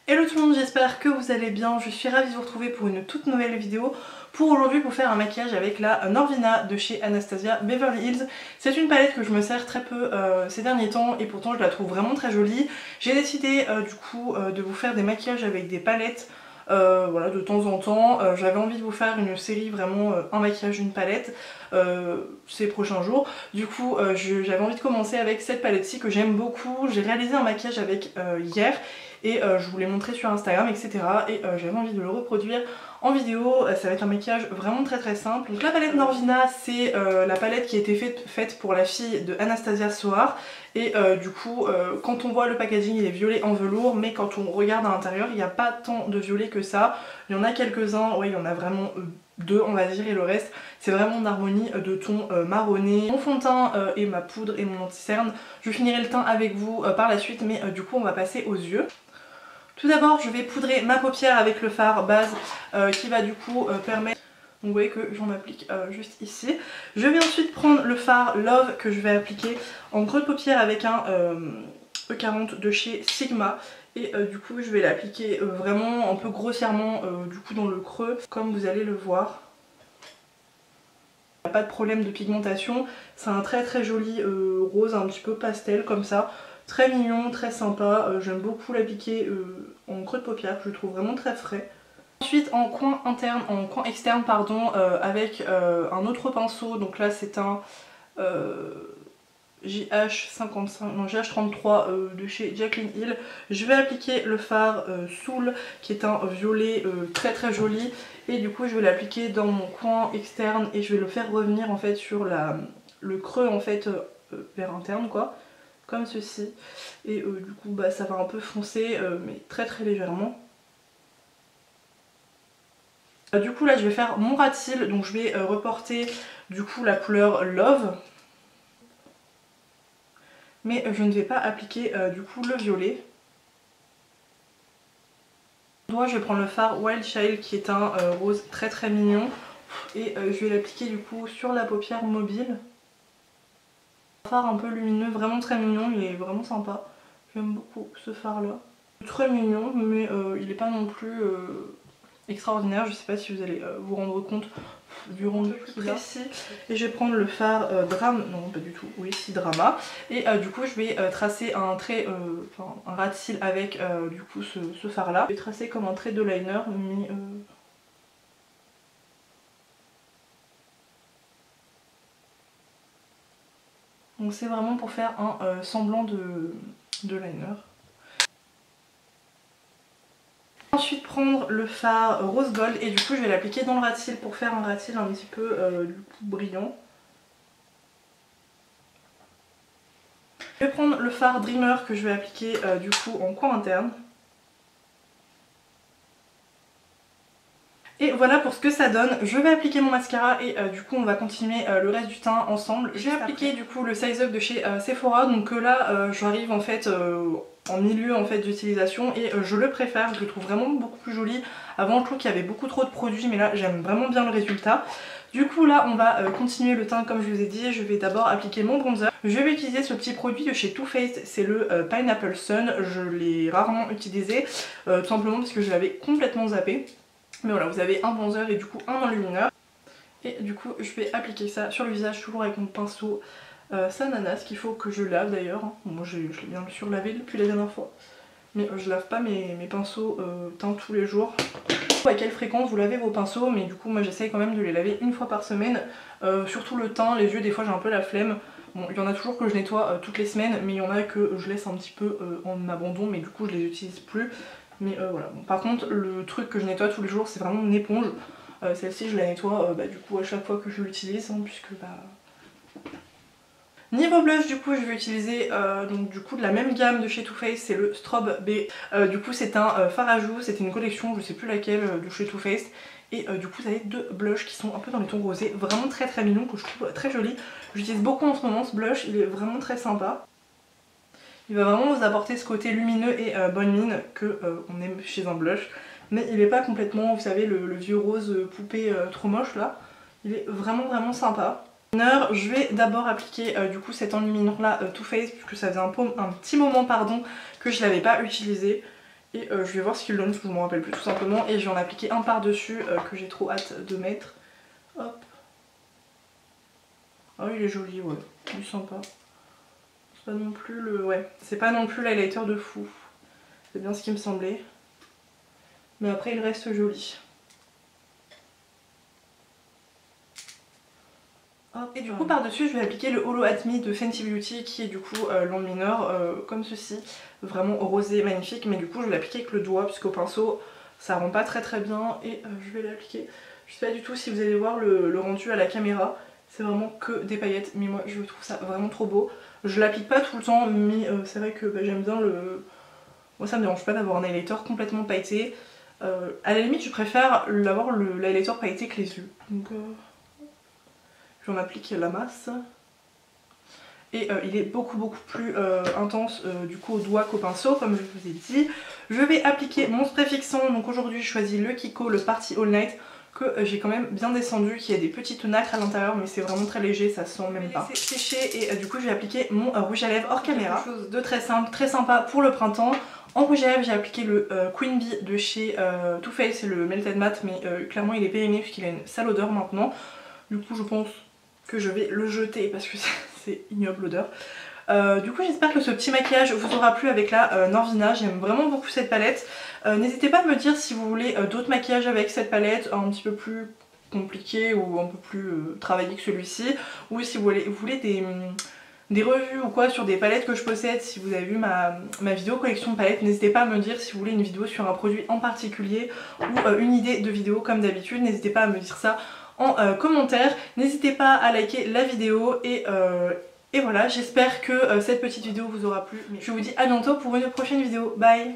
Hello tout le monde, j'espère que vous allez bien. Je suis ravie de vous retrouver pour une toute nouvelle vidéo. Pour aujourd'hui, pour faire un maquillage avec la Norvina de chez Anastasia Beverly Hills. C'est une palette que je me sers très peu ces derniers temps et pourtant je la trouve vraiment très jolie. J'ai décidé du coup de vous faire des maquillages avec des palettes. Voilà, de temps en temps, j'avais envie de vous faire une série vraiment un maquillage, une palette ces prochains jours. Du coup j'avais envie de commencer avec cette palette-ci que j'aime beaucoup. J'ai réalisé un maquillage avec hier et je vous l'ai montré sur Instagram, etc. Et j'avais envie de le reproduire en vidéo. Ça va être un maquillage vraiment très simple. Donc la palette Norvina, c'est la palette qui a été faite pour la fille de Anastasia Soar. Et du coup, quand on voit le packaging, il est violet en velours, mais quand on regarde à l'intérieur, il n'y a pas tant de violet que ça. Il y en a quelques-uns, ouais, il y en a vraiment deux, on va dire, et le reste, c'est vraiment une harmonie de tons marronnés. Mon fond de teint et ma poudre et mon anti-cerne, je finirai le teint avec vous par la suite, mais du coup, on va passer aux yeux. Tout d'abord, je vais poudrer ma paupière avec le fard base qui va du coup permettre... Donc vous voyez que j'en applique juste ici. Je vais ensuite prendre le fard Love que je vais appliquer en creux de paupière avec un E40 de chez Sigma. Et du coup je vais l'appliquer vraiment un peu grossièrement du coup dans le creux comme vous allez le voir. Pas de problème de pigmentation, c'est un très joli rose un petit peu pastel comme ça. Très mignon, très sympa, j'aime beaucoup l'appliquer en creux de paupière, je le trouve vraiment très frais. Ensuite en coin externe pardon, avec un autre pinceau, donc là c'est un GH33 de chez Jaclyn Hill. Je vais appliquer le fard Soul qui est un violet très joli et du coup je vais l'appliquer dans mon coin externe et je vais le faire revenir en fait sur le creux en fait vers interne quoi, comme ceci. Et du coup bah, ça va un peu foncer mais très légèrement. Du coup là je vais faire mon ras de cils, donc je vais reporter du coup la couleur Love. Mais je ne vais pas appliquer du coup le violet. Moi je vais prendre le fard Wild Child qui est un rose très mignon. Et je vais l'appliquer du coup sur la paupière mobile. Un fard un peu lumineux, vraiment très mignon, il est vraiment sympa. J'aime beaucoup ce fard là. Très mignon mais il n'est pas non plus extraordinaire, je sais pas si vous allez vous rendre compte du rendu précis. Et je vais prendre le fard Drama, non pas du tout, oui si Drama. Et du coup je vais tracer un trait, un ras de cils avec du coup ce fard là. Je vais tracer comme un trait de liner mais donc c'est vraiment pour faire un semblant de liner. Ensuite prendre le fard Rose Gold et du coup je vais l'appliquer dans le ras de cils pour faire un ras de cils un petit peu du coup brillant. Je vais prendre le fard Dreamer que je vais appliquer du coup en coin interne. Et voilà pour ce que ça donne. Je vais appliquer mon mascara et du coup on va continuer le reste du teint ensemble. J'ai appliqué du coup le Size Up de chez Sephora, donc là j'arrive en fait en milieu en fait d'utilisation et je le préfère, je le trouve vraiment beaucoup plus joli. Avant je trouve qu'il y avait beaucoup trop de produits mais là j'aime vraiment bien le résultat. Du coup là on va continuer le teint comme je vous ai dit. Je vais d'abord appliquer mon bronzer. Je vais utiliser ce petit produit de chez Too Faced, c'est le Pineapple Sun. Je l'ai rarement utilisé tout simplement parce que je l'avais complètement zappé. Mais voilà, vous avez un bronzer et du coup un enlumineur. Et du coup je vais appliquer ça sur le visage toujours avec mon pinceau Sananas qu'il faut que je lave d'ailleurs. Moi je l'ai bien surlavé depuis la dernière fois. Mais je lave pas mes pinceaux teint tous les jours. À quelle fréquence vous lavez vos pinceaux, mais du coup moi j'essaye quand même de les laver une fois par semaine. Surtout le teint, les yeux des fois j'ai un peu la flemme. Bon il y en a toujours que je nettoie toutes les semaines, mais il y en a que je laisse un petit peu en abandon, mais du coup je les utilise plus. Mais voilà, bon, par contre le truc que je nettoie tous les jours c'est vraiment une éponge. Celle-ci je la nettoie du coup à chaque fois que je l'utilise puisque bah... Niveau blush du coup je vais utiliser donc du coup de la même gamme de chez Too Faced, c'est le Strobe B. Du coup c'est un fard à joues, c'était une collection, je sais plus laquelle de chez Too Faced. Et du coup vous avez deux blushs qui sont un peu dans les tons rosés, vraiment très mignons, que je trouve très jolis. J'utilise beaucoup en ce moment ce blush, il est vraiment très sympa. Il va vraiment vous apporter ce côté lumineux et bonne mine que on aime chez un blush. Mais il n'est pas complètement, vous savez, le vieux rose poupée trop moche là. Il est vraiment sympa. Je vais d'abord appliquer du coup cet enlumineur là Too Faced puisque ça faisait un petit moment pardon que je l'avais pas utilisé. Et je vais voir ce qu'il donne parce que je m'en rappelle plus tout simplement. Et je vais en appliquer un par dessus que j'ai trop hâte de mettre. Hop. Ah il est joli, ouais, il est sympa. C'est pas non plus le... ouais, c'est pas non plus l'highlighter de fou. C'est bien ce qui me semblait. Mais après il reste joli. Hop. Et du coup par dessus je vais appliquer le Holo at Me de Fenty Beauty qui est du coup l'onde mineure comme ceci. Vraiment rosé, magnifique, mais du coup je vais l'appliquer avec le doigt puisqu'au pinceau ça rend pas très bien. Et je vais l'appliquer. Je sais pas du tout si vous allez voir le rendu à la caméra. C'est vraiment que des paillettes, mais moi je trouve ça vraiment trop beau. Je l'applique pas tout le temps, mais c'est vrai que j'aime bien le... Moi ça me dérange pas d'avoir un highlighter complètement pailleté. À la limite je préfère l'avoir l'highlighter pailleté que les yeux. Donc j'en applique la masse. Et il est beaucoup plus intense du coup au doigt qu'au pinceau comme je vous ai dit. Je vais appliquer mon spray fixant, donc aujourd'hui je choisis le Kiko, le Party All Night, que j'ai quand même bien descendu, qui a des petites nacres à l'intérieur mais c'est vraiment très léger, ça se sent même pas. C'est séché et du coup je vais appliquer mon rouge à lèvres hors caméra. Quelque chose de très simple, très sympa pour le printemps. En rouge à lèvres j'ai appliqué le Queen Bee de chez Too Faced, c'est le Melted Matte mais clairement il est périmé puisqu'il a une sale odeur maintenant. Du coup je pense que je vais le jeter parce que c'est ignoble l'odeur. Du coup j'espère que ce petit maquillage vous aura plu avec la Norvina, j'aime vraiment beaucoup cette palette. N'hésitez pas à me dire si vous voulez d'autres maquillages avec cette palette, un petit peu plus compliqué ou un peu plus travaillé que celui-ci, ou si vous voulez des revues ou quoi sur des palettes que je possède. Si vous avez vu ma vidéo collection de palettes, n'hésitez pas à me dire si vous voulez une vidéo sur un produit en particulier ou une idée de vidéo comme d'habitude, n'hésitez pas à me dire ça en commentaire. N'hésitez pas à liker la vidéo et voilà, j'espère que cette petite vidéo vous aura plu. Je vous dis à bientôt pour une prochaine vidéo. Bye!